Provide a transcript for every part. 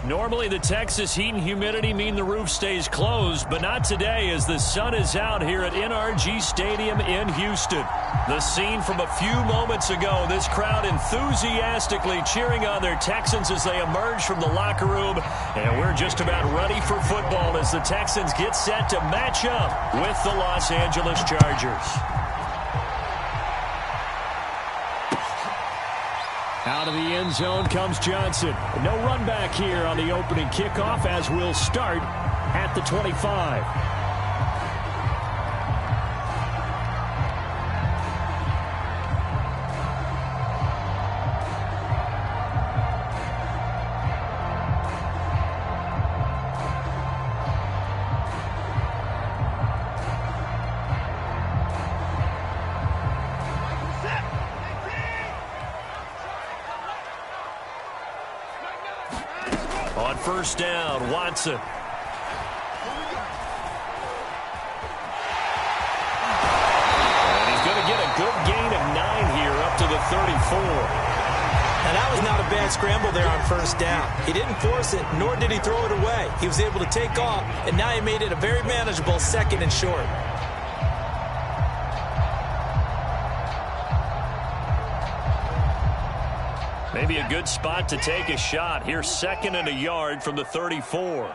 Normally the Texas heat and humidity mean the roof stays closed, but not today as the sun is out here at NRG Stadium in Houston. The scene from a few moments ago, this crowd enthusiastically cheering on their Texans as they emerge from the locker room. And we're just about ready for football as the Texans get set to match up with the Los Angeles Chargers. Out of the end zone comes Johnson. No run back here on the opening kickoff as we'll start at the 25. On first down, Watson. And he's going to get a good gain of 9 here up to the 34. And that was not a bad scramble there on first down. He didn't force it, nor did he throw it away. He was able to take off, and now he made it a very manageable 2nd and short. Maybe a good spot to take a shot. Here's 2nd and a yard from the 34.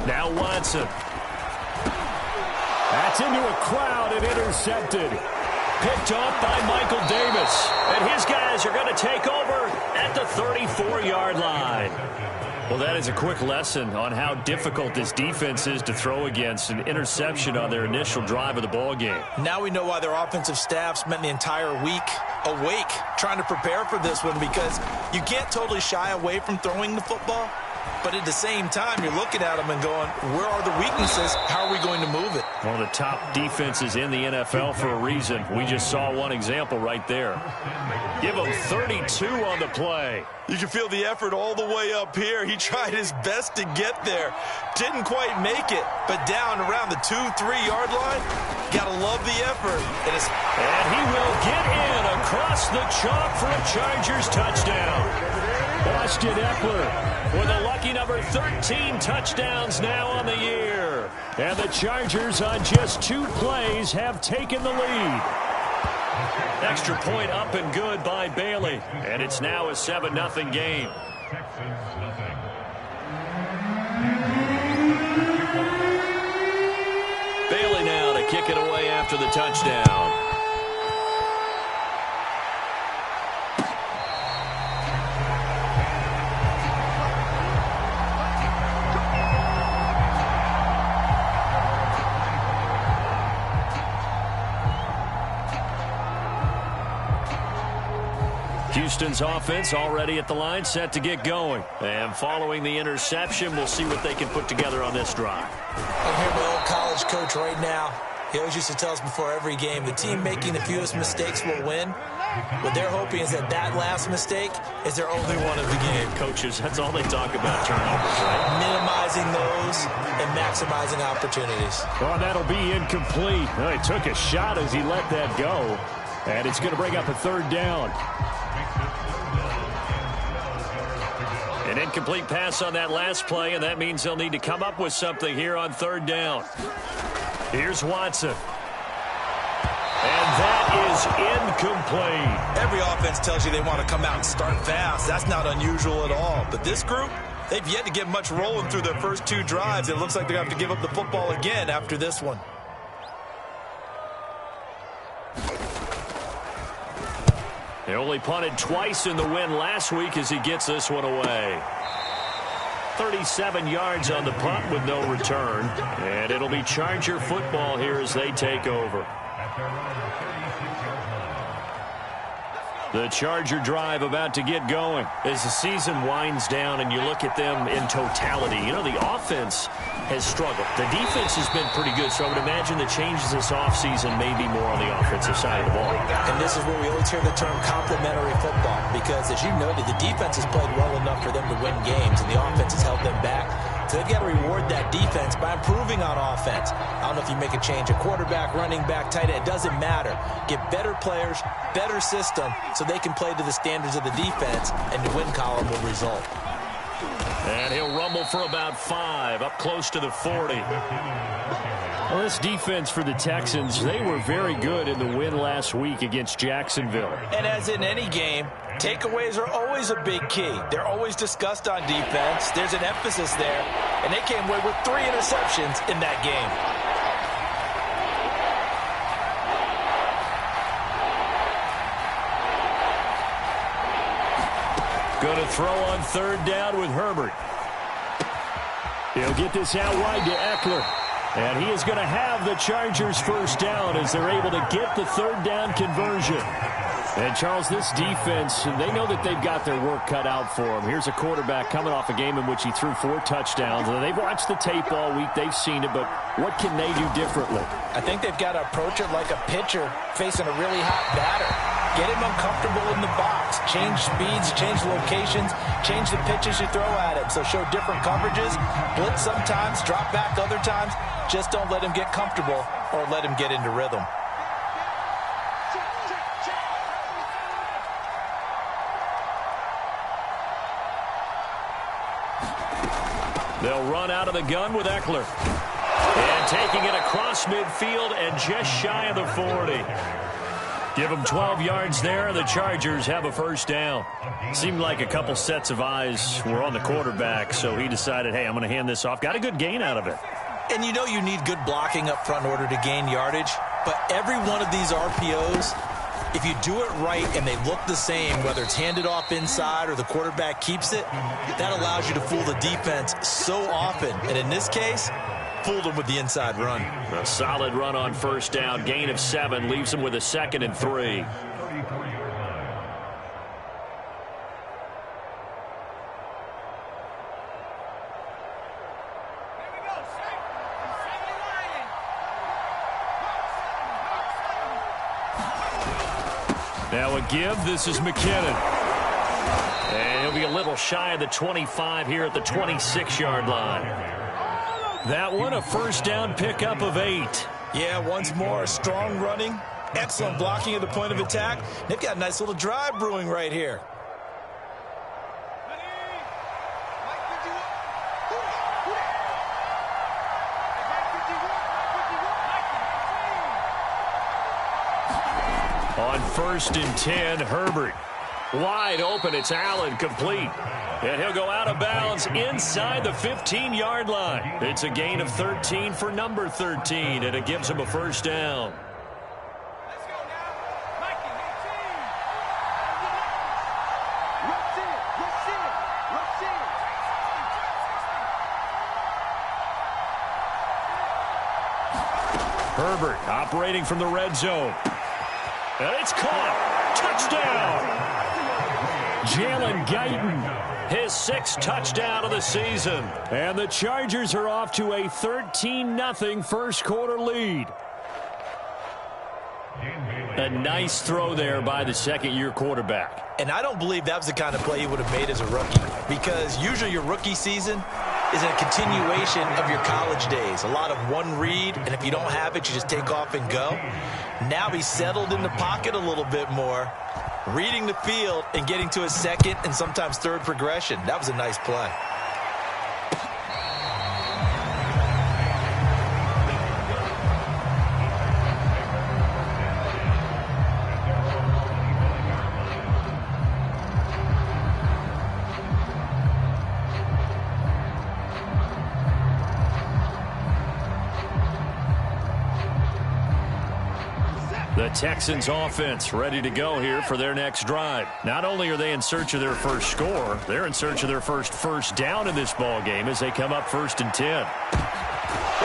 Now Watson. That's into a crowd and intercepted. Picked off by Michael Davis. And his guys are going to take over at the 34-yard line. Well, that is a quick lesson on how difficult this defense is to throw against. An interception on their initial drive of the ball game. Now we know why their offensive staff spent the entire week awake trying to prepare for this one, because you can't totally shy away from throwing the football. But at the same time, you're looking at them and going, where are the weaknesses? How are we going to move it? One of the top defenses in the NFL for a reason. We just saw one example right there. Give him 32 on the play. You can feel the effort all the way up here. He tried his best to get there. Didn't quite make it, but down around the 2-3-yard line, gotta love the effort. And he will get in across the chalk for a Chargers touchdown. Austin Eckler with a lucky number 13 touchdowns now on the year. And the Chargers on just 2 plays have taken the lead. Extra point up and good by Bailey. And it's now a 7-0 game. Bailey now to kick it away after the touchdown. Houston's offense already at the line, set to get going. And following the interception, we'll see what they can put together on this drive. I'm here with my old college coach right now. He always used to tell us before every game, the team making the fewest mistakes will win. What they're hoping is that last mistake is their only one of the game. Coaches, that's all they talk about, turnovers, right? Minimizing those and maximizing opportunities. Well, that'll be incomplete. Well, he took a shot as he let that go. And it's going to bring up a 3rd down. An incomplete pass on that last play, and that means they'll need to come up with something here on 3rd down. Here's Watson. And that is incomplete. Every offense tells you they want to come out and start fast. That's not unusual at all. But this group, they've yet to get much rolling through their first 2 drives. It looks like they're going to have to give up the football again after this one. They only punted twice in the win last week as he gets this one away. 37 yards on the punt with no return. And it'll be Charger football here as they take over. The Charger drive about to get going. As the season winds down and you look at them in totality, you know, the offense has struggled. The defense has been pretty good, so I would imagine the changes this offseason may be more on the offensive side of the ball. And this is where we always hear the term complementary football, because as you noted, the defense has played well enough for them to win games, and the offense has held them back. So they've got to reward that defense by improving on offense. I don't know if you make a change, a quarterback, running back, tight end, it doesn't matter. Get better players, better system, so they can play to the standards of the defense, and the win column will result. And he'll rumble for about 5, up close to the 40. Well, this defense for the Texans, they were very good in the win last week against Jacksonville. And as in any game, takeaways are always a big key. They're always discussed on defense. There's an emphasis there, and they came away with 3 interceptions in that game. Going to throw on 3rd down with Herbert. He'll get this out wide to Eckler. And he is going to have the Chargers 1st down as they're able to get the 3rd down conversion. And, Charles, this defense, they know that they've got their work cut out for them. Here's a quarterback coming off a game in which he threw 4 touchdowns. They've watched the tape all week. They've seen it, but what can they do differently? I think they've got to approach it like a pitcher facing a really hot batter. Get him uncomfortable in the box. Change speeds, change locations, change the pitches you throw at him. So show different coverages, blitz sometimes, drop back other times. Just don't let him get comfortable or let him get into rhythm. They'll run out of the gun with Eckler. And taking it across midfield and just shy of the 40. Give them 12 yards there, and the Chargers have a 1st down. Seemed like a couple sets of eyes were on the quarterback, so he decided, hey, I'm going to hand this off. Got a good gain out of it. And you know you need good blocking up front in order to gain yardage, but every one of these RPOs, if you do it right and they look the same, whether it's handed off inside or the quarterback keeps it, that allows you to fool the defense so often. And in this case, fooled them with the inside run. A solid run on 1st down. Gain of 7 leaves them with a 2nd and 3. Now a give. This is McKinnon. And he'll be a little shy of the 25 here at the 26-yard line. That one, a 1st down pickup of 8. Yeah, once more, strong running, excellent blocking at the point of attack. They've got a nice little drive brewing right here. On 1st and 10, Herbert. Wide open, it's Allen, complete. And he'll go out of bounds inside the 15-yard line. It's a gain of 13 for number 13, and it gives him a 1st down. Herbert operating from the red zone. And it's caught. Touchdown. Jalen Guyton, his 6th touchdown of the season. And the Chargers are off to a 13-0 first quarter lead. A nice throw there by the 2nd-year quarterback. And I don't believe that was the kind of play he would have made as a rookie, because usually your rookie season is a continuation of your college days. A lot of one read, and if you don't have it, you just take off and go. Now he's settled in the pocket a little bit more, reading the field and getting to his 2nd and sometimes 3rd progression. That was a nice play. The Texans offense ready to go here for their next drive. Not only are they in search of their first score, they're in search of their first down in this ball game as they come up 1st and 10.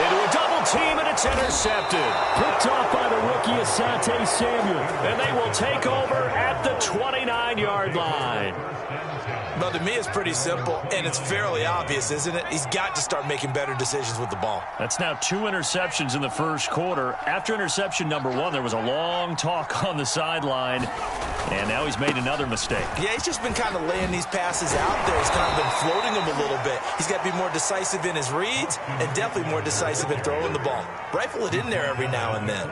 Into a double team, and it's intercepted. Picked off by the rookie Asante Samuel. And they will take over at the 29-yard line. Well, to me, it's pretty simple, and it's fairly obvious, isn't it? He's got to start making better decisions with the ball. That's now 2 interceptions in the first quarter. After interception number 1, there was a long talk on the sideline. And now he's made another mistake. Yeah, he's just been kind of laying these passes out there. He's kind of been floating them a little bit. He's got to be more decisive in his reads and definitely more decisive in throwing the ball. Rifle it in there every now and then.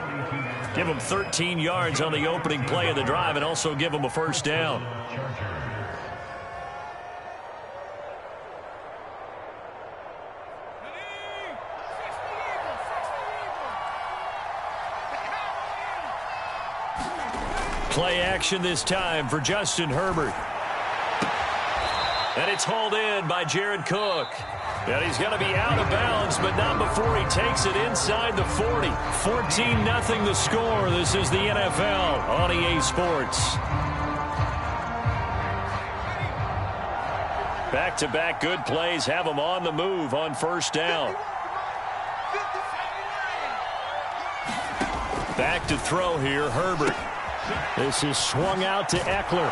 Give him 13 yards on the opening play of the drive and also give him a first down. Play action this time for Justin Herbert. And it's hauled in by Jared Cook. And he's going to be out of bounds, but not before he takes it inside the 40. 14-0 the score. This is the NFL on EA Sports. Back-to-back good plays have him on the move on first down. Back to throw here, Herbert. This is swung out to Eckler.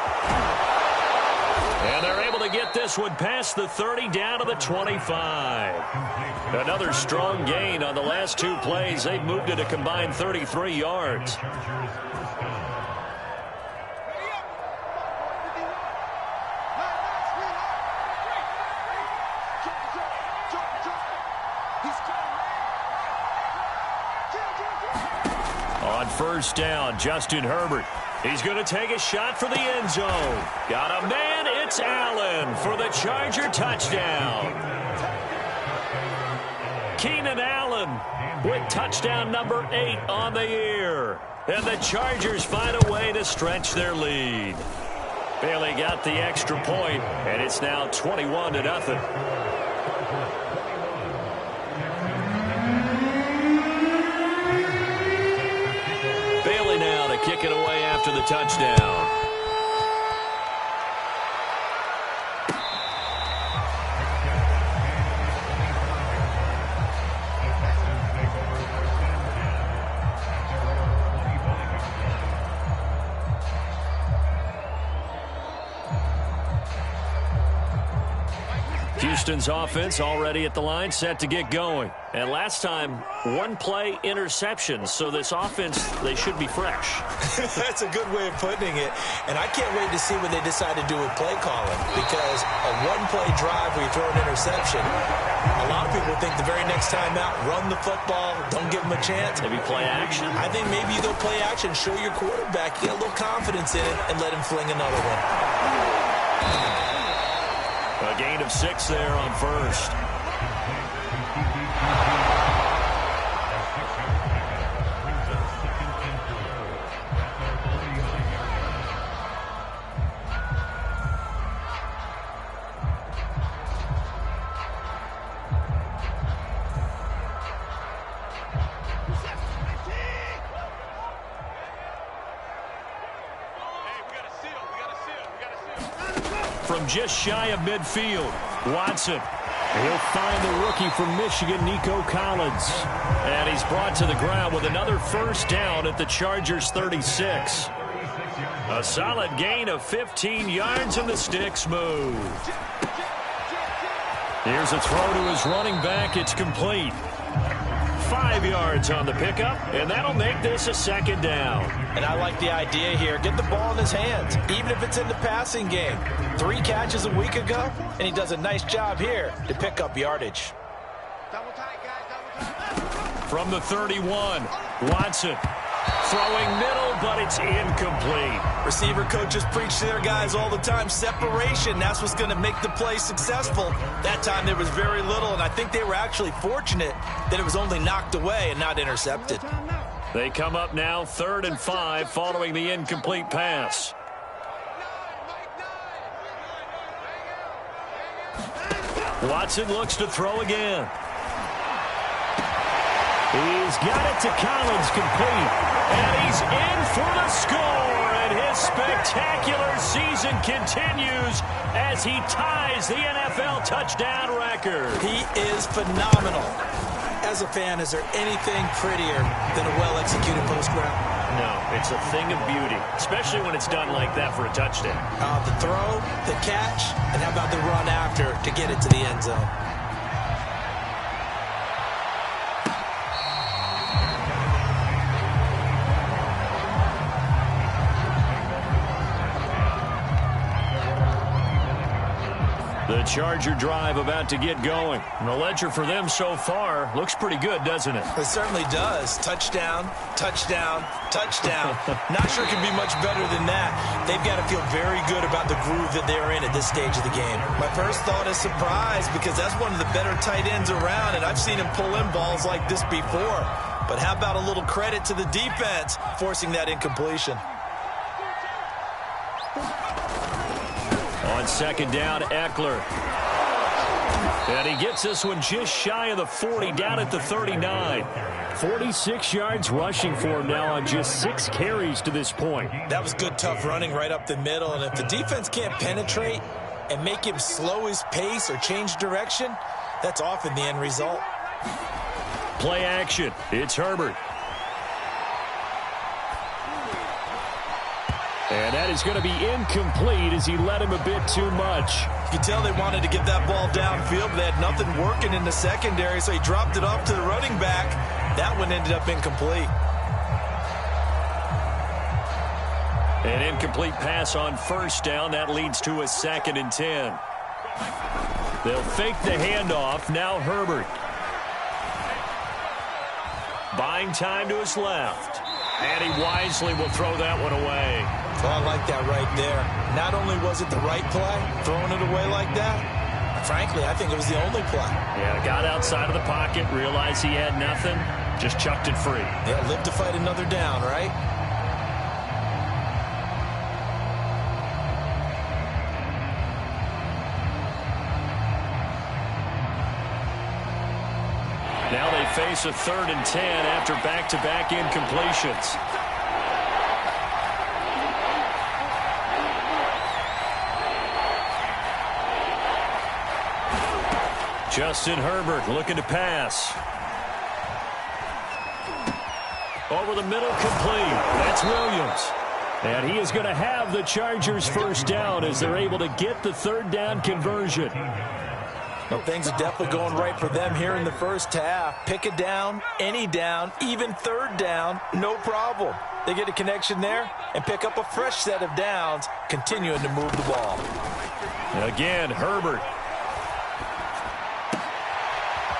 And they're able to get this one past the 30 down to the 25. Another strong gain on the last two plays. They've moved it a combined 33 yards. On first down, Justin Herbert. He's going to take a shot for the end zone. Got a man, it's Allen for the Charger touchdown. Keenan Allen with touchdown number 8 on the year. And the Chargers find a way to stretch their lead. Bailey got the extra point, and it's now 21-0. Kick it away after the touchdown. Houston's offense already at the line, set to get going. And last time, one-play interception. So this offense, they should be fresh. That's a good way of putting it. And I can't wait to see what they decide to do with play calling. Because a one-play drive where you throw an interception, a lot of people think the very next time out, run the football, don't give them a chance. Maybe play action? I think maybe you go play action, show your quarterback, get a little confidence in it, and let him fling another one. A gain of 6 there on first. From just shy of midfield, Watson. He'll find the rookie from Michigan, Nico Collins. And he's brought to the ground with another first down at the Chargers' 36. A solid gain of 15 yards, and the sticks move. Here's a throw to his running back. It's complete. 5 yards on the pickup, and that'll make this a second down. And I like the idea here. Get the ball in his hands, even if it's in the passing game. 3 catches a week ago, and he does a nice job here to pick up yardage. From the 31, Watson. Throwing middle, but it's incomplete. Receiver coaches preach to their guys all the time. Separation, that's what's going to make the play successful. That time there was very little, and I think they were actually fortunate that it was only knocked away and not intercepted. They come up now 3rd and 5 following the incomplete pass. Watson looks to throw again. He's got it to Collins, complete. And he's in for the score. And his spectacular season continues as he ties the NFL touchdown record. He is phenomenal. As a fan, is there anything prettier than a well-executed post route? No, it's a thing of beauty, especially when it's done like that for a touchdown. The throw, the catch, and how about the run after to get it to the end zone? The Charger drive about to get going. And the ledger for them so far looks pretty good, doesn't it? It certainly does. Touchdown, touchdown, touchdown. Not sure it can be much better than that. They've got to feel very good about the groove that they're in at this stage of the game. My first thought is surprise, because that's one of the better tight ends around, and I've seen him pull in balls like this before. But how about a little credit to the defense forcing that incompletion? On second down, Eckler. And he gets this one just shy of the 40, down at the 39. 46 yards rushing for him now on just 6 carries to this point. That was good, tough running right up the middle. And if the defense can't penetrate and make him slow his pace or change direction, that's often the end result. Play action. It's Herbert. And that is going to be incomplete as he led him a bit too much. You can tell they wanted to get that ball downfield, but they had nothing working in the secondary, so he dropped it off to the running back. That one ended up incomplete. An incomplete pass on first down. That leads to a 2nd and 10. They'll fake the handoff. Now Herbert. Buying time to his left. And he wisely will throw that one away. Oh, I like that right there. Not only was it the right play, throwing it away like that, frankly, I think it was the only play. Yeah, got outside of the pocket, realized he had nothing, just chucked it free. Yeah, live to fight another down, right? Now they face a 3rd and 10 after back-to-back incompletions. Justin Herbert looking to pass. Over the middle, complete. That's Williams. And he is going to have the Chargers first down as they're able to get the 3rd down conversion. Well, things are definitely going right for them here in the first half. Pick a down, any down, even 3rd down, no problem. They get a connection there and pick up a fresh set of downs, continuing to move the ball. Again, Herbert.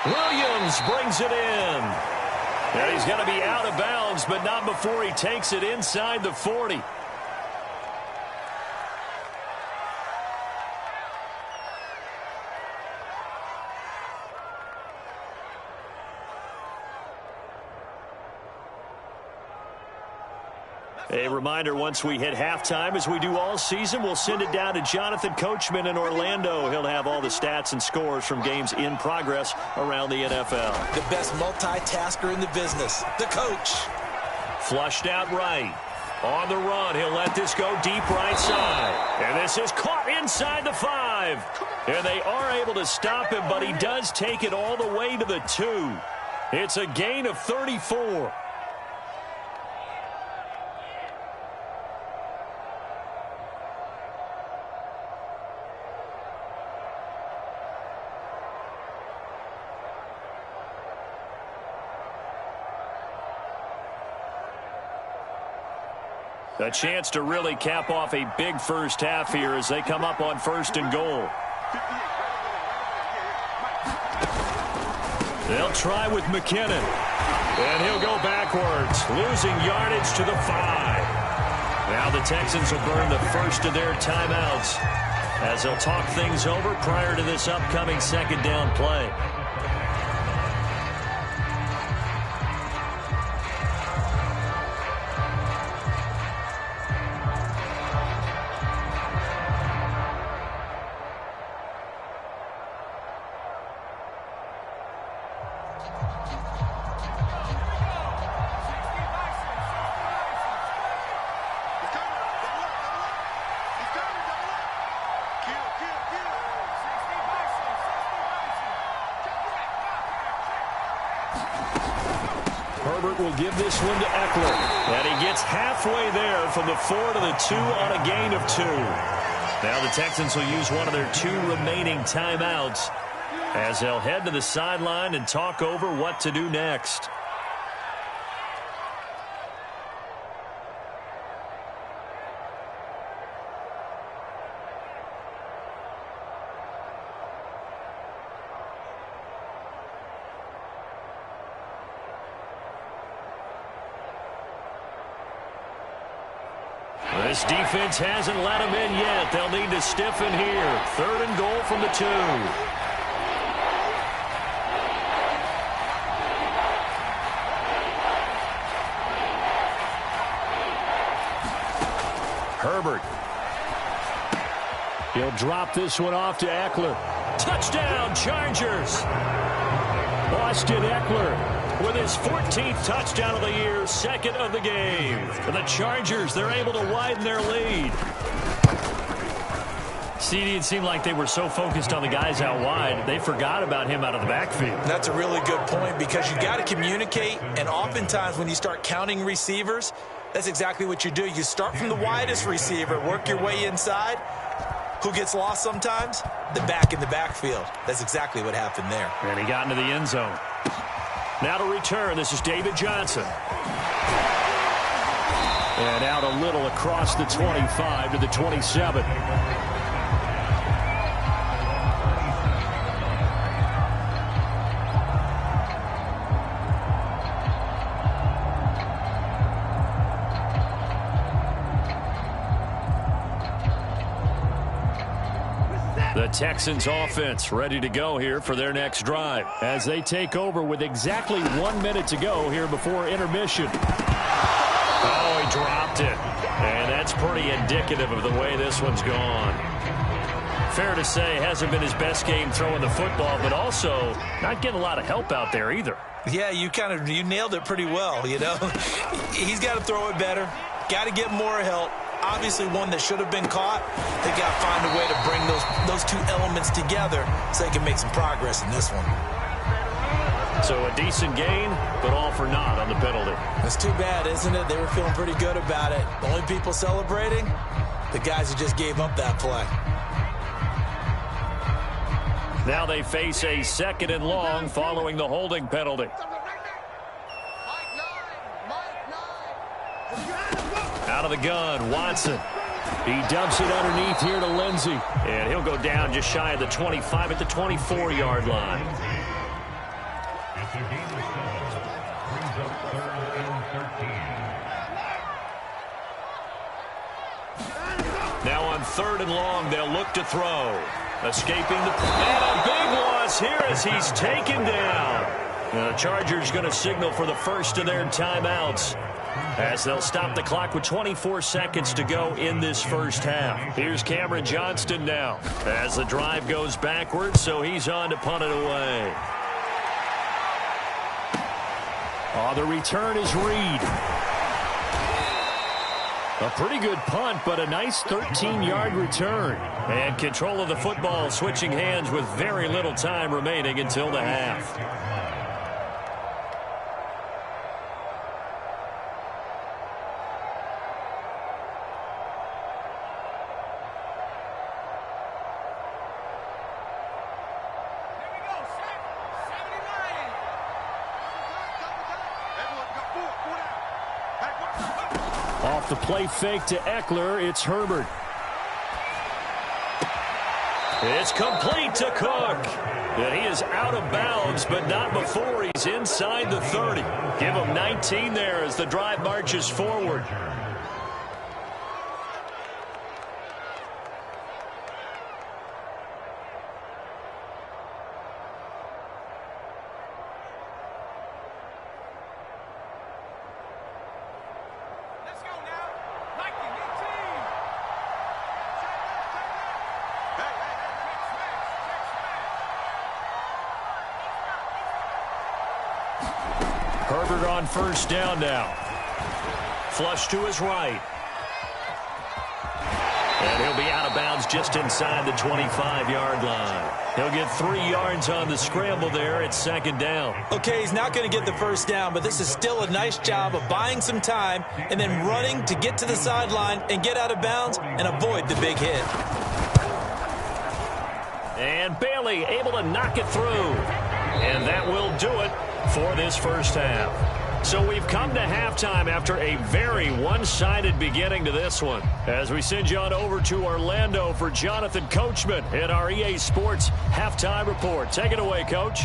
Williams brings it in. And he's going to be out of bounds, but not before he takes it inside the 40. A reminder, once we hit halftime, as we do all season, we'll send it down to Jonathan Coachman in Orlando. He'll have all the stats and scores from games in progress around the NFL. The best multitasker in the business, the coach. Flushed out right. On the run, he'll let this go deep right side. And this is caught inside the 5. And they are able to stop him, but he does take it all the way to the 2. It's a gain of 34. A chance to really cap off a big first half here as they come up on 1st and goal. They'll try with McKinnon. And he'll go backwards, losing yardage to the 5. Now the Texans will burn the first of their timeouts as they'll talk things over prior to this upcoming 2nd down play. Herbert will give this one to Eckler. And he gets halfway there from the 4 to the 2 on a gain of 2. Now the Texans will use one of their 2 remaining timeouts as they'll head to the sideline and talk over what to do next. This defense hasn't let them in yet. They'll need to stiffen here. 3rd and goal from the 2. Herbert. He'll drop this one off to Eckler. Touchdown, Chargers. Austin Eckler with his 14th touchdown of the year, 2nd of the game. For the Chargers, they're able to widen their lead. CD, it seemed like they were so focused on the guys out wide, they forgot about him out of the backfield. That's a really good point because you got to communicate, and oftentimes when you start counting receivers, that's exactly what you do. You start from the widest receiver, work your way inside. Who gets lost sometimes? The back in the backfield. That's exactly what happened there. And he got into the end zone. Now to return, this is David Johnson. And out a little across the 25 to the 27. The Texans offense ready to go here for their next drive as they take over with exactly 1 minute to go here before intermission. Oh, he dropped it. And that's pretty indicative of the way this one's gone. Fair to say, hasn't been his best game throwing the football, but also not getting a lot of help out there either. Yeah, you nailed it pretty well, you know. He's got to throw it better. Got to get more help. Obviously one that should have been caught. They got to find a way to bring those two elements together so they can make some progress in this one. So a decent gain, but all for naught on the penalty. That's too bad, isn't it? They were feeling pretty good about it. The only people celebrating, the guys who just gave up that play. Now they face a 2nd and long following the holding penalty. Out of the gun, Watson. He dumps it underneath here to Lindsey. And he'll go down just shy of the 25 at the 24-yard line. Now on 3rd and long, they'll look to throw. Escaping the... And a big loss here as he's taken down. The Chargers going to signal for the first of their timeouts, as they'll stop the clock with 24 seconds to go in this first half. Here's Cameron Johnston now as the drive goes backwards, so he's on to punt it away. Oh, the return is Reed. A pretty good punt, but a nice 13-yard return. And control of the football switching hands with very little time remaining until the half. Off the play fake to Eckler, it's Herbert. It's complete to Cook. And he is out of bounds, but not before he's inside the 30. Give him 19 there as the drive marches forward. Herbert on first down now. Flush to his right. And he'll be out of bounds just inside the 25-yard line. He'll get 3 yards on the scramble there. It's 2nd down. Okay, he's not going to get the first down, but this is still a nice job of buying some time and then running to get to the sideline and get out of bounds and avoid the big hit. And Bailey able to knock it through. And that will do it for this first half. So we've come to halftime after a very one-sided beginning to this one. As we send you on over to Orlando for Jonathan Coachman in our EA Sports Halftime Report. Take it away, Coach.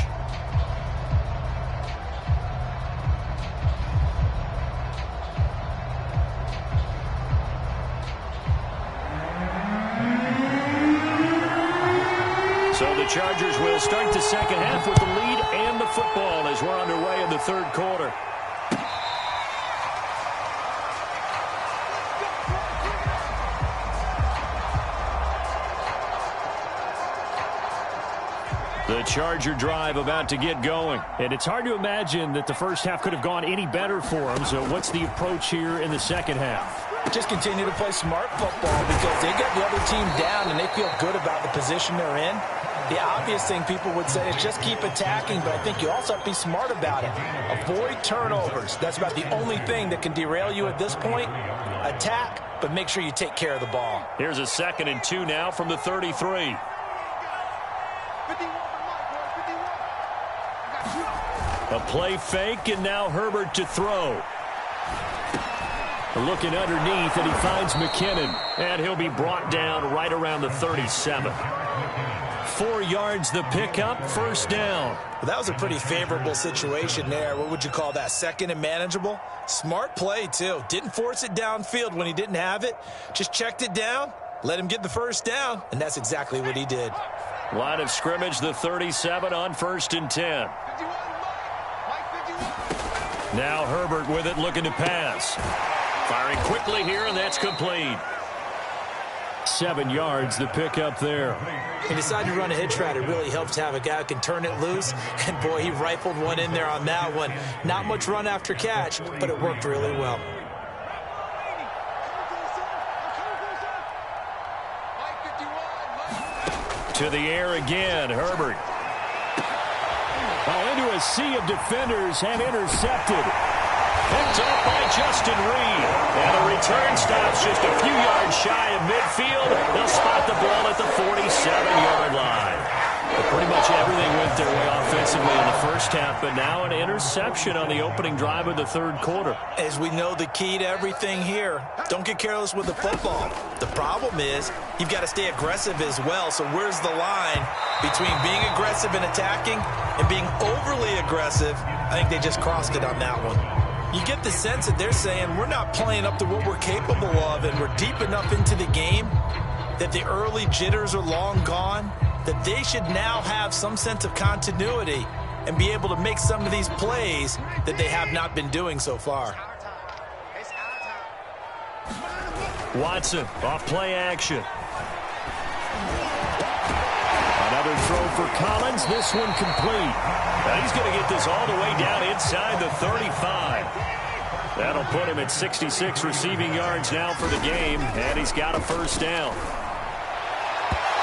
So the Chargers will start the second half with the lead and the football as we're underway in the third quarter. The Charger drive about to get going. And it's hard to imagine that the first half could have gone any better for them. So what's the approach here in the second half? Just continue to play smart football because they get the other team down and they feel good about the position they're in. The obvious thing people would say is just keep attacking, but I think you also have to be smart about it. Avoid turnovers. That's about the only thing that can derail you at this point. Attack, but make sure you take care of the ball. Here's a 2nd and 2 now from the 33. A play fake, and now Herbert to throw. Looking underneath, and he finds McKinnon. And he'll be brought down right around the 37. 4 yards the pickup, first down. Well, that was a pretty favorable situation there. What would you call that? 2nd and manageable? Smart play, too. Didn't force it downfield when he didn't have it. Just checked it down, let him get the first down, and that's exactly what he did. Line of scrimmage, the 37 on 1st and 10. Now Herbert with it, looking to pass. Firing quickly here, and that's complete. 7 yards, the pickup there. He decided to run a hitch route. It really helps to have a guy who can turn it loose. And, boy, he rifled one in there on that one. Not much run after catch, but it worked really well. To the air again, Herbert. Into a sea of defenders and intercepted. Picked up by Justin Reed. And a return stops just a few yards shy of midfield. They'll spot the ball at the 47-yard line. But pretty much everything went their way offensively in the first half, but now an interception on the opening drive of the third quarter. As we know, the key to everything here, don't get careless with the football. The problem is you've got to stay aggressive as well. So where's the line between being aggressive and attacking and being overly aggressive? I think they just crossed it on that one. You get the sense that they're saying we're not playing up to what we're capable of, and we're deep enough into the game that the early jitters are long gone, that they should now have some sense of continuity and be able to make some of these plays that they have not been doing so far. Watson, off play action. Another throw for Collins. This one complete. Now he's going to get this all the way down inside the 35. That'll put him at 66 receiving yards now for the game, and he's got a first down.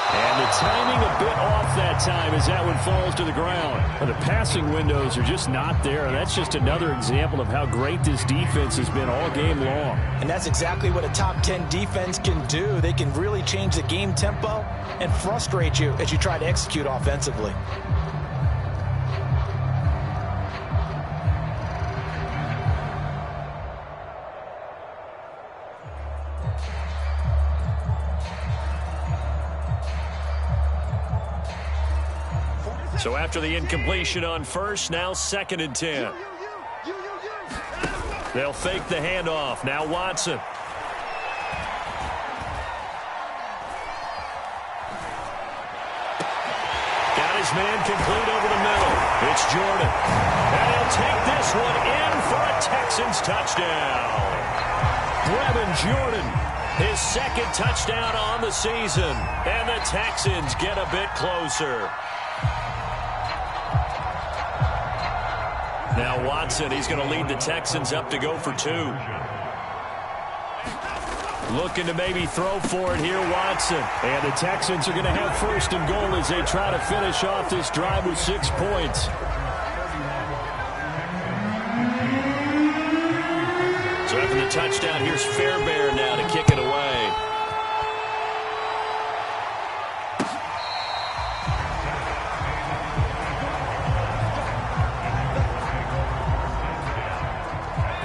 And the timing a bit off that time as that one falls to the ground. The passing windows are just not there. That's just another example of how great this defense has been all game long. And that's exactly what a top 10 defense can do. They can really change the game tempo and frustrate you as you try to execute offensively. So after the incompletion on first, now 2nd and 10. They'll fake the handoff. Now Watson. Got his man complete over the middle. It's Jordan. And he'll take this one in for a Texans touchdown. Brevin Jordan, his 2nd touchdown on the season. And the Texans get a bit closer. Now Watson, he's going to lead the Texans up to go for 2. Looking to maybe throw for it here, Watson. And the Texans are going to have 1st and goal as they try to finish off this drive with 6 points. So after the touchdown, here's Fairbairn now to kick it away.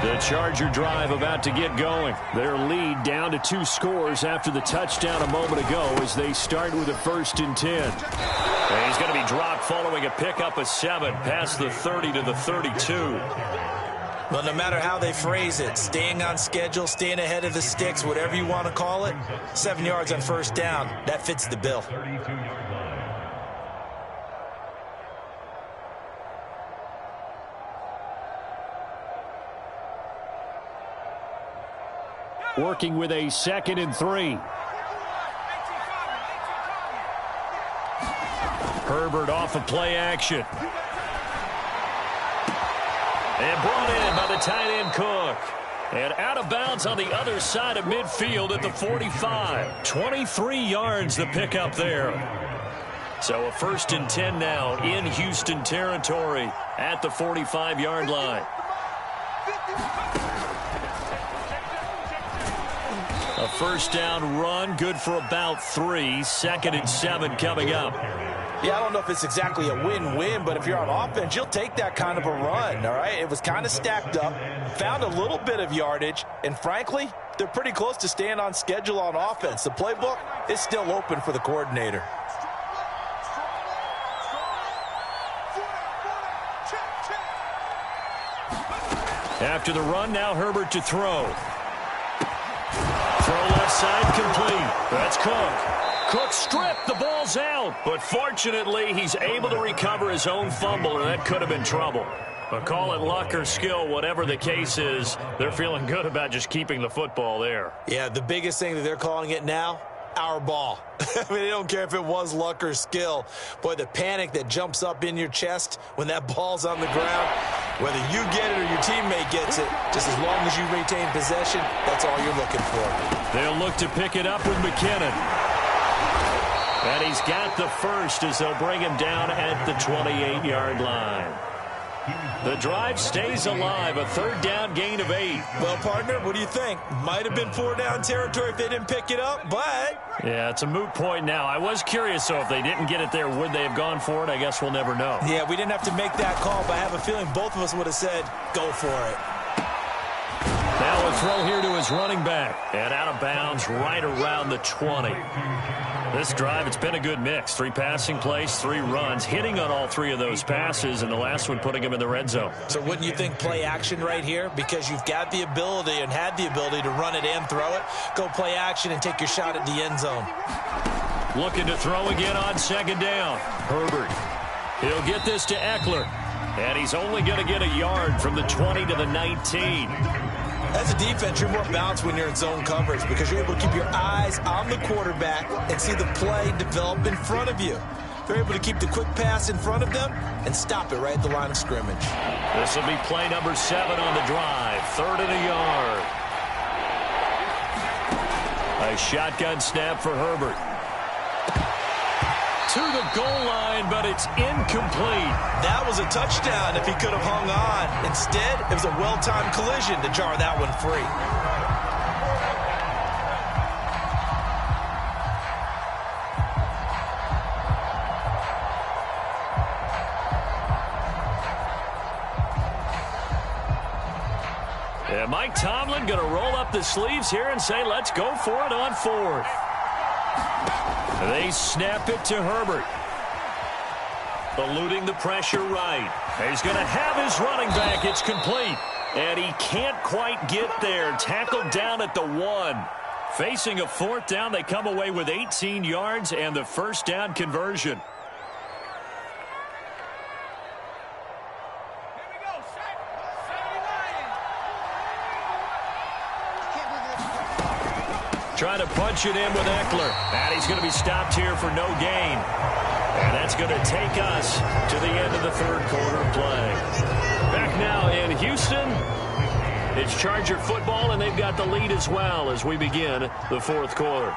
The Charger drive about to get going. Their lead down to 2 scores after the touchdown a moment ago as they start with a 1st and 10. And he's going to be dropped following a pickup of 7 past the 30 to the 32. Well, no matter how they phrase it, staying on schedule, staying ahead of the sticks, whatever you want to call it, 7 yards on 1st down, that fits the bill. working with a 2nd and 3. Herbert off of play action. And brought in by the tight end Cook. And out of bounds on the other side of midfield at the 45. 23 yards the pickup there. So a 1st and 10 now in Houston territory at the 45-yard line. A 1st down run, good for about 3. 2nd and 7 coming up. Yeah, I don't know if it's exactly a win-win, but if you're on offense, you'll take that kind of a run, all right? It was kind of stacked up, found a little bit of yardage, and frankly, they're pretty close to staying on schedule on offense. The playbook is still open for the coordinator. After the run, now Herbert to throw. Throw left side complete. That's Cook. Cook stripped. The ball's out. But fortunately, he's able to recover his own fumble, and that could have been trouble. But call it luck or skill, whatever the case is, they're feeling good about just keeping the football there. Yeah, the biggest thing that they're calling it now, our ball. I mean, they don't care if it was luck or skill. Boy, the panic that jumps up in your chest when that ball's on the ground, whether you get it or your teammate gets it, just as long as you retain possession, that's all you're looking for. They'll look to pick it up with McKinnon. And he's got the first as they'll bring him down at the 28-yard line. The drive stays alive, a 3rd down gain of 8. Well, partner, what do you think? Might have been 4-down territory if they didn't pick it up, but... Yeah, it's a moot point now. I was curious, though, if they didn't get it there, would they have gone for it? I guess we'll never know. Yeah, we didn't have to make that call, but I have a feeling both of us would have said, go for it. Now a throw here to his running back. And out of bounds right around the 20. This drive, it's been a good mix. 3 passing plays, 3 runs, hitting on all 3 of those passes, and the last one putting him in the red zone. So wouldn't you think play action right here? Because you've got the ability and had the ability to run it and throw it. Go play action and take your shot at the end zone. Looking to throw again on 2nd down. Herbert. He'll get this to Eckler. And he's only going to get a yard from the 20 to the 19. As a defense, you're more balanced when you're in zone coverage because you're able to keep your eyes on the quarterback and see the play develop in front of you. They're able to keep the quick pass in front of them and stop it right at the line of scrimmage. This will be play number 7 on the drive. 3rd and a yard. A shotgun snap for Herbert. To the goal line, but it's incomplete. That was a touchdown if he could have hung on. Instead, it was a well-timed collision to jar that one free. And Mike Tomlin going to roll up the sleeves here and say, let's go for it on 4th. They snap it to Herbert. Eluding the pressure right. He's going to have his running back. It's complete. And he can't quite get there. Tackled down at the 1. Facing a 4th down, they come away with 18 yards and the 1st down conversion. Trying to punch it in with Eckler. And he's going to be stopped here for no gain. And that's going to take us to the end of the 3rd quarter play. Back now in Houston, it's Charger football, and they've got the lead as well as we begin the 4th quarter.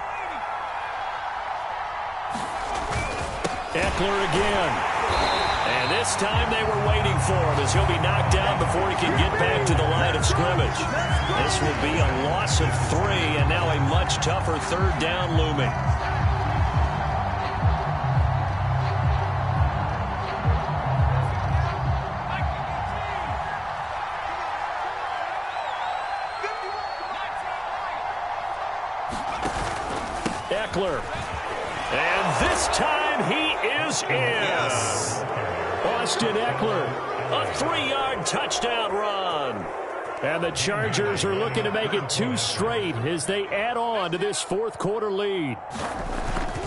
Eckler again. And this time they were waiting for him as he'll be knocked down before he can get back to the line of scrimmage. This will be a loss of 3 and now a much tougher 3rd down looming. Eckler. And this time he is in. Yes. Austin Eckler, a 3-yard touchdown run. And the Chargers are looking to make it 2 straight as they add on to this 4th quarter lead.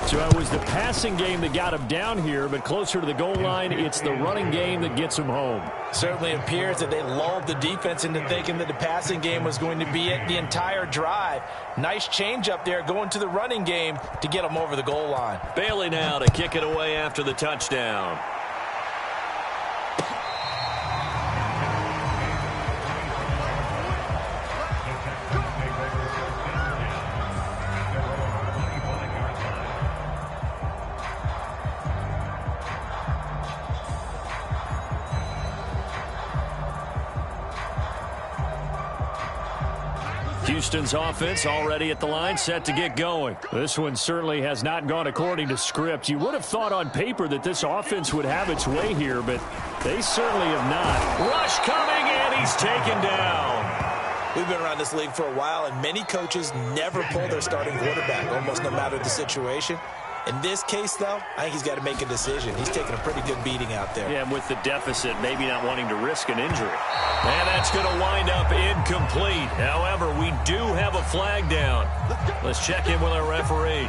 So it was the passing game that got him down here, but closer to the goal line, it's the running game that gets him home. Certainly appears that they lulled the defense into thinking that the passing game was going to be it the entire drive. Nice change up there going to the running game to get them over the goal line. Bailey now to kick it away after the touchdown. Houston's offense already at the line, set to get going. This one certainly has not gone according to script. You would have thought on paper that this offense would have its way here, but they certainly have not. Rush coming, and he's taken down. We've been around this league for a while, and many coaches never pull their starting quarterback, almost no matter the situation. In this case, though, I think he's got to make a decision. He's taking a pretty good beating out there. Yeah, with the deficit, maybe not wanting to risk an injury. And that's going to wind up incomplete. However, we do have a flag down. Let's check in with our referee.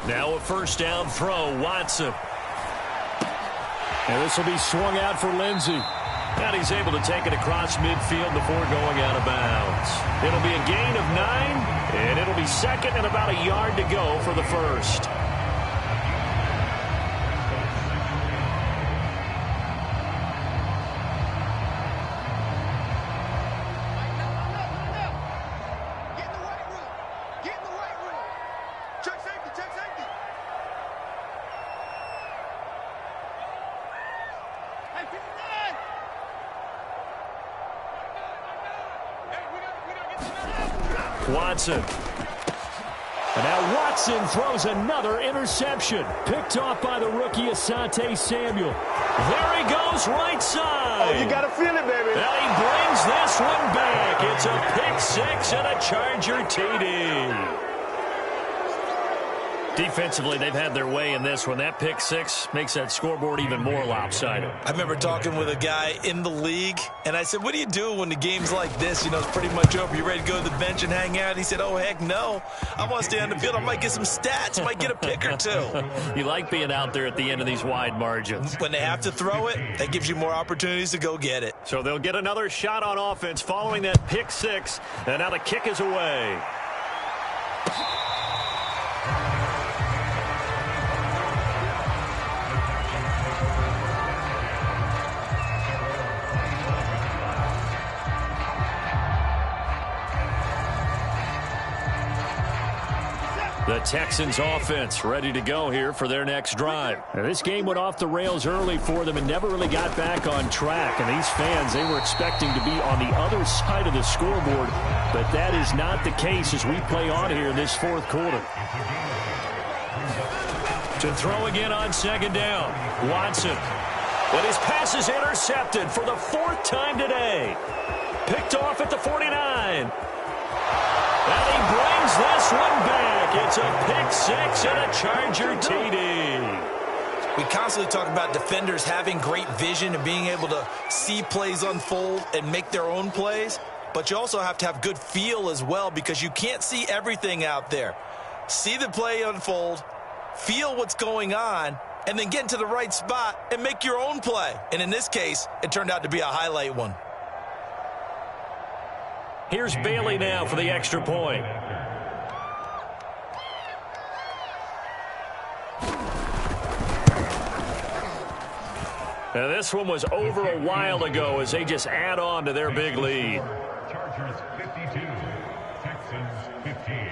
Now a first down throw, Watson. And this will be swung out for Lindsey. And he's able to take it across midfield before going out of bounds. It'll be a gain of 9, and it'll be second and about a yard to go for the first. Watson. And now Watson throws another interception. Picked off by the rookie Asante Samuel. There he goes, right side. Oh, you got to feel it, baby. And he brings this one back. It's a pick six and a Charger TD. Defensively, they've had their way in this one. That pick six makes that scoreboard even more lopsided. I remember talking with a guy in the league, and I said, what do you do when the game's like this? You know, it's pretty much over. You ready to go to the bench and hang out? And he said, oh, heck no. I want to stay on the field. I might get some stats. Might get a pick or two. You like being out there at the end of these wide margins. When they have to throw it, that gives you more opportunities to go get it. So they'll get another shot on offense following that pick six, and now the kick is away. The Texans offense ready to go here for their next drive. Now, this game went off the rails early for them and never really got back on track. And these fans, they were expecting to be on the other side of the scoreboard, but that is not the case as we play on here in this fourth quarter. To throw again on second down, Watson. But his pass is intercepted for the fourth time today. Picked off at the 49. And he brings this one back. It's a pick six and a Charger TD. We constantly talk about defenders having great vision and being able to see plays unfold and make their own plays. But you also have to have good feel as well because you can't see everything out there. See the play unfold, feel what's going on, and then get into the right spot and make your own play. And in this case, it turned out to be a highlight one. Here's Bailey now for the extra point. Now this one was over a while ago as they just add on to their big lead. Chargers 52, Texans 15.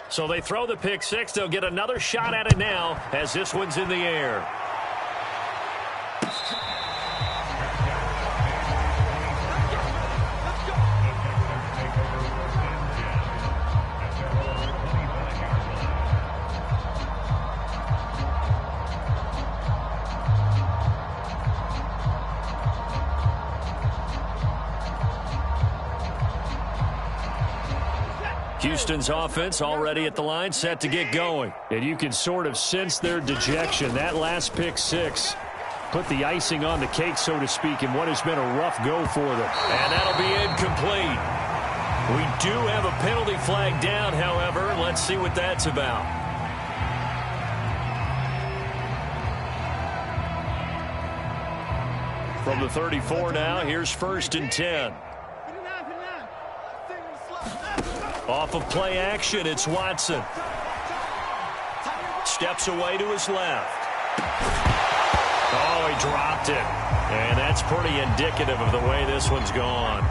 So they throw the pick six. They'll get another shot at it now as this one's in the air. Houston's offense already at the line, set to get going. And you can sort of sense their dejection. That last pick six put the icing on the cake, so to speak, in what has been a rough go for them. And that'll be incomplete. We do have a penalty flag down, however. Let's see what that's about. From the 34 now, here's 1st and 10. Off of play action, it's Watson. Steps away to his left. Oh, he dropped it. And that's pretty indicative of the way this one's gone.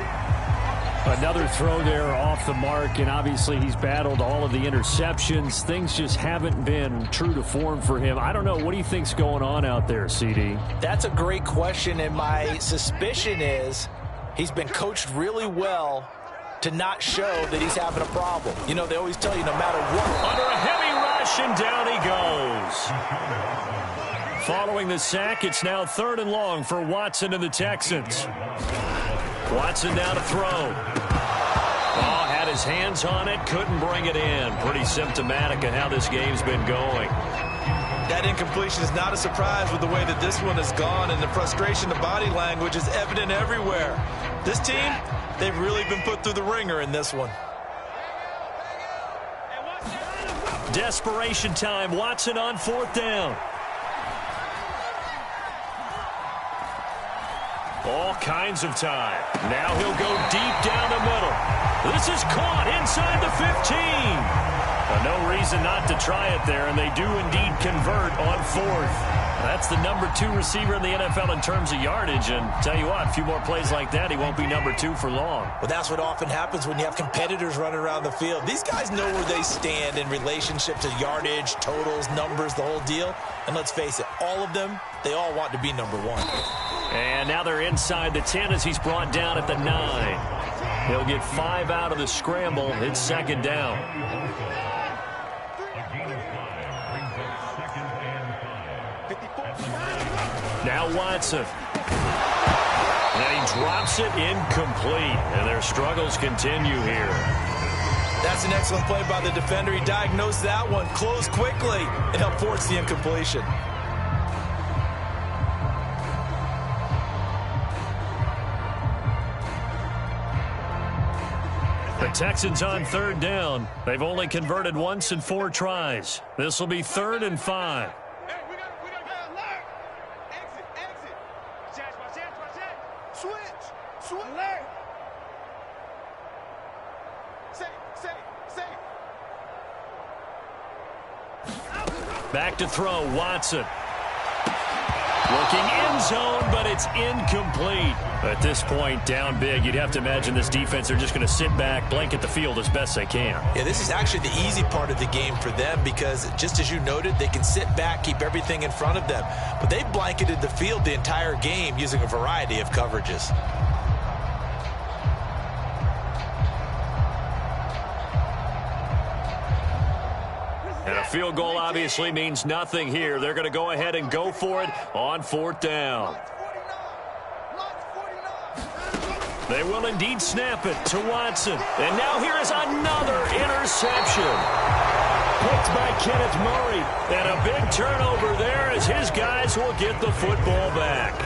Another throw there off the mark, and obviously he's battled all of the interceptions. Things just haven't been true to form for him. I don't know. What do you think's going on out there, CD? That's a great question, and my suspicion is he's been coached really well to not show that he's having a problem. You know, they always tell you no matter what. Under a heavy rush, and down he goes. Following the sack, it's now 3rd and long for Watson and the Texans. Watson now to throw. Oh, had his hands on it, couldn't bring it in. Pretty symptomatic of how this game's been going. That incompletion is not a surprise with the way that this one has gone, and the frustration, the body language is evident everywhere. This team, they've really been put through the ringer in this one. Desperation time. Watson on 4th down. All kinds of time. Now he'll go deep down the middle. This is caught inside the 15. No reason not to try it there, and they do indeed convert on 4th. That's the number 2 receiver in the NFL in terms of yardage, and tell you what, a few more plays like that, he won't be number 2 for long. Well, that's what often happens when you have competitors running around the field. These guys know where they stand in relationship to yardage, totals, numbers, the whole deal. And let's face it, all of them, they all want to be number 1. And now they're inside the 10 as he's brought down at the 9. He'll get 5 out of the scramble. It's 2nd down. Now Watson. And he drops it incomplete. And their struggles continue here. That's an excellent play by the defender. He diagnosed that one, closed quickly, and helped force the incompletion. The Texans on 3rd down. They've only converted once in 4 tries. This will be 3rd and 5. Back to throw, Watson. Looking end zone, but it's incomplete. At this point, down big, you'd have to imagine this defense, they're just going to sit back, blanket the field as best they can. Yeah, this is actually the easy part of the game for them because, just as you noted, they can sit back, keep everything in front of them. But they've blanketed the field the entire game using a variety of coverages. And a field goal obviously means nothing here. They're going to go ahead and go for it on 4th down. They will indeed snap it to Watson. And now here is another interception. Picked by Kenneth Murray. And a big turnover there as his guys will get the football back.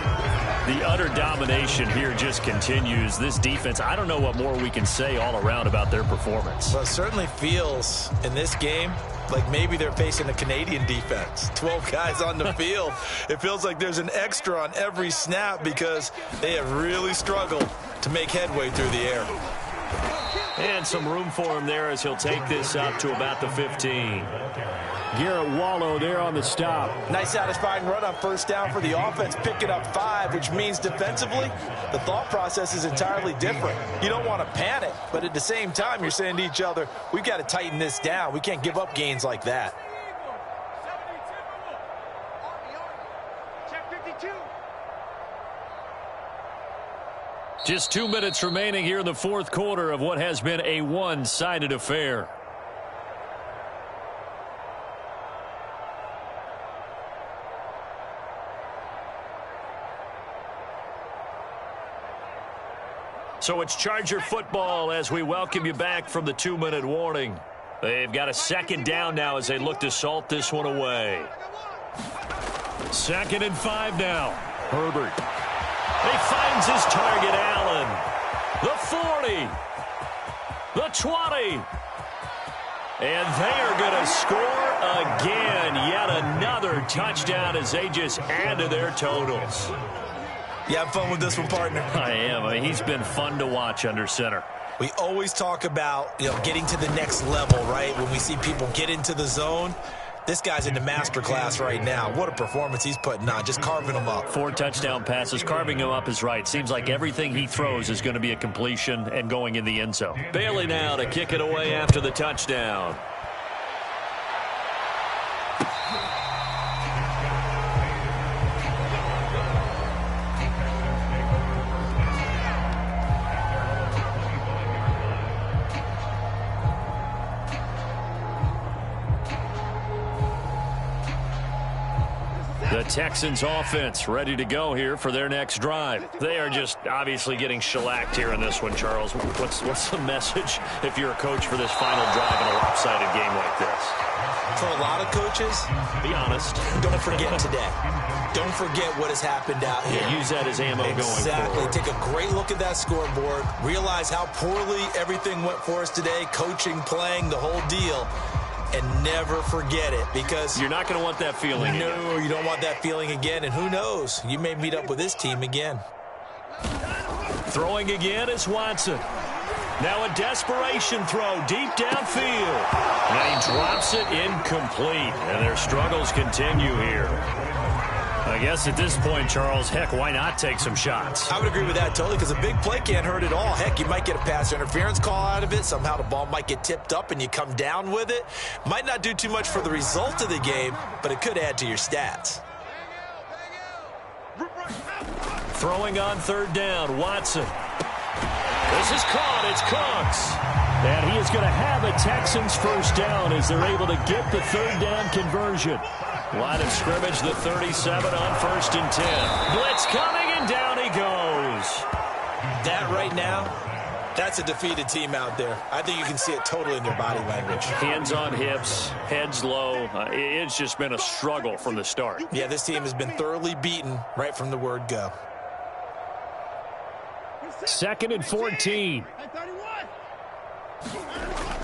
The utter domination here just continues. This defense, I don't know what more we can say all around about their performance. Well, it certainly feels in this game like maybe they're facing a Canadian defense. 12 guys on the field. It feels like there's an extra on every snap because they have really struggled to make headway through the air. And some room for him there as he'll take this up to about the 15. Garrett Wallow there on the stop. Nice satisfying run on 1st down for the offense, picking up 5, which means defensively, the thought process is entirely different. You don't want to panic, but at the same time, you're saying to each other, we've got to tighten this down. We can't give up gains like that. Just 2 minutes remaining here in the 4th quarter of what has been a one-sided affair. So it's Charger football as we welcome you back from the 2-minute warning. They've got a 2nd down now as they look to salt this one away. 2nd and 5 now. Herbert. He finds his target, Allen. The 40. The 20. And they are going to score again. Yet another touchdown as they just add to their totals. You have fun with this one, partner? I am. I mean, he's been fun to watch under center. We always talk about, getting to the next level, right? When we see people get into the zone. This guy's in the master class right now. What a performance he's putting on, just carving them up. 4 touchdown passes. Carving him up is right. Seems like everything he throws is going to be a completion and going in the end zone. Bailey now to kick it away after the touchdown. The Texans offense ready to go here for their next drive. They are just obviously getting shellacked here in this one, Charles. What's the message if you're a coach for this final drive in a lopsided game like this? For a lot of coaches, be honest. Don't forget today. Don't forget what has happened out here. Yeah, use that as ammo going forward. Exactly. Take a great look at that scoreboard. Realize how poorly everything went for us today. Coaching, playing, the whole deal. And never forget it, because you're not going to want that feeling again. No, you don't want that feeling again. And who knows? You may meet up with this team again. Throwing again is Watson. Now a desperation throw deep downfield. And he drops it incomplete. And their struggles continue here. I guess at this point, Charles, heck, why not take some shots? I would agree with that totally, because a big play can't hurt at all. Heck, you might get a pass interference call out of it. Somehow the ball might get tipped up and you come down with it. Might not do too much for the result of the game, but it could add to your stats. Throwing on 3rd down, Watson. This is caught. It's Cooks. And he is going to have a Texans first down as they're able to get the 3rd down conversion. Line of scrimmage, the 37 on 1st and 10. Blitz coming, and down he goes. That right now, that's a defeated team out there. I think you can see it totally in their body language. Hands on hips, heads low. It's just been a struggle from the start. Yeah, this team has been thoroughly beaten right from the word go. 2nd and 14.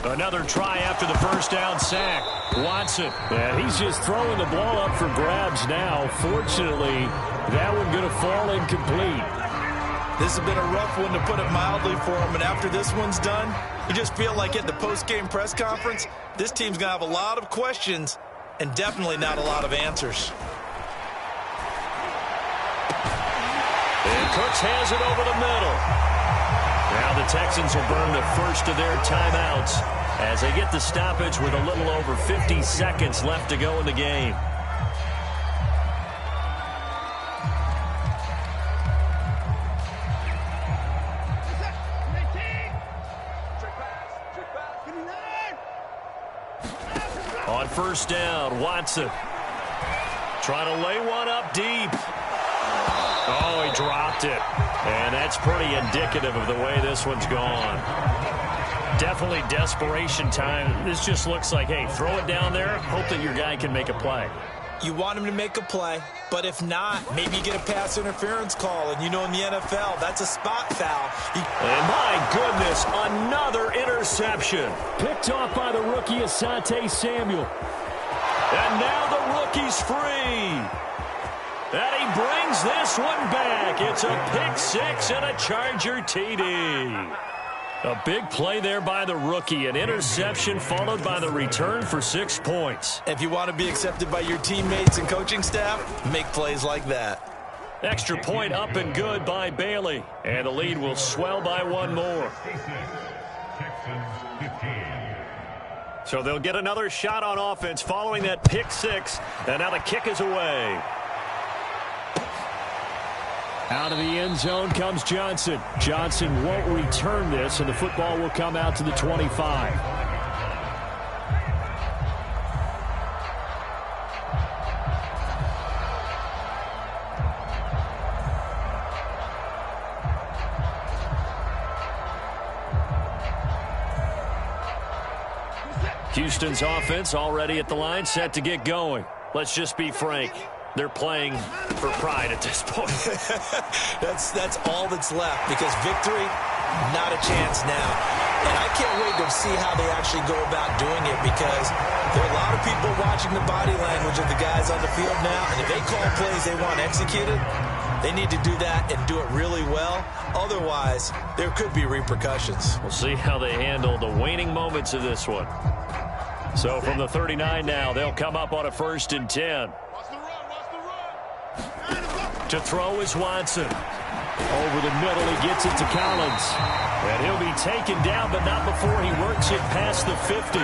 Another try after the first down sack. Watson. And he's just throwing the ball up for grabs now. Fortunately, that one going to fall incomplete. This has been a rough one, to put it mildly, for him. And after this one's done, you just feel like at the post-game press conference, this team's going to have a lot of questions and definitely not a lot of answers. And Cooks has it over the middle. Now the Texans will burn the first of their timeouts as they get the stoppage with a little over 50 seconds left to go in the game. On 1st down, Watson trying to lay one up deep. Oh, he dropped it. And that's pretty indicative of the way this one's gone. Definitely desperation time. This just looks like, hey, throw it down there, hope that your guy can make a play. You want him to make a play, but if not, maybe you get a pass interference call. And you know in the NFL, that's a spot foul. And my goodness, another interception. Picked off by the rookie Asante Samuel. And now the rookie's free. And he brings this one back. It's a pick six and a Charger TD. A big play there by the rookie. An interception followed by the return for 6 points. If you want to be accepted by your teammates and coaching staff, make plays like that. Extra point up and good by Bailey. And the lead will swell by one more. So they'll get another shot on offense following that pick six. And now the kick is away. Out of the end zone comes Johnson. Johnson won't return this, and the football will come out to the 25. Houston's offense already at the line, set to get going. Let's just be frank. They're playing for pride at this point. That's all that's left, because victory, not a chance now. And I can't wait to see how they actually go about doing it, because there are a lot of people watching the body language of the guys on the field now, and if they call plays they want executed, they need to do that and do it really well. Otherwise, there could be repercussions. We'll see how they handle the waning moments of this one. So from the 39 now, they'll come up on a 1st and 10. To throw is Watson. Over the middle, he gets it to Collins. And he'll be taken down, but not before he works it past the 50.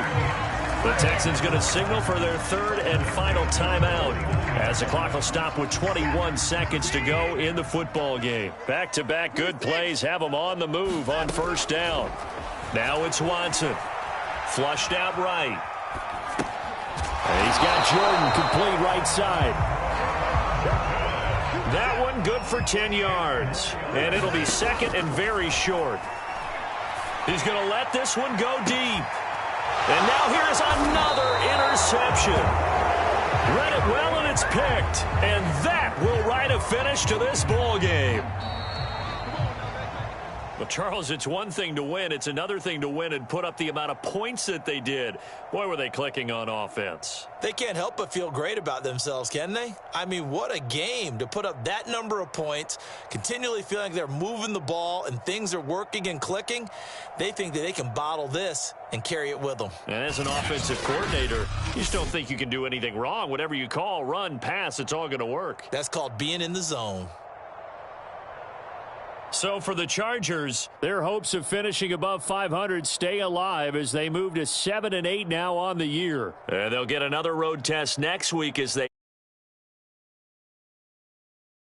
The Texans going to signal for their 3rd and final timeout, as the clock will stop with 21 seconds to go in the football game. Back-to-back good plays have them on the move on 1st down. Now it's Watson. Flushed out right. And he's got Jordan complete right side. That one good for 10 yards. And it'll be 2nd and very short. He's going to let this one go deep. And now here's another interception. Read it well, and it's picked. And that will write a finish to this ball game. Well, Charles, it's one thing to win. It's another thing to win and put up the amount of points that they did. Boy, were they clicking on offense. They can't help but feel great about themselves, can they? I mean, what a game to put up that number of points, continually feeling like they're moving the ball and things are working and clicking. They think that they can bottle this and carry it with them. And as an offensive coordinator, you just don't think you can do anything wrong. Whatever you call, run, pass, it's all going to work. That's called being in the zone. So for the Chargers, their hopes of finishing above 500 stay alive as they move to 7-8 now on the year. And they'll get another road test next week as they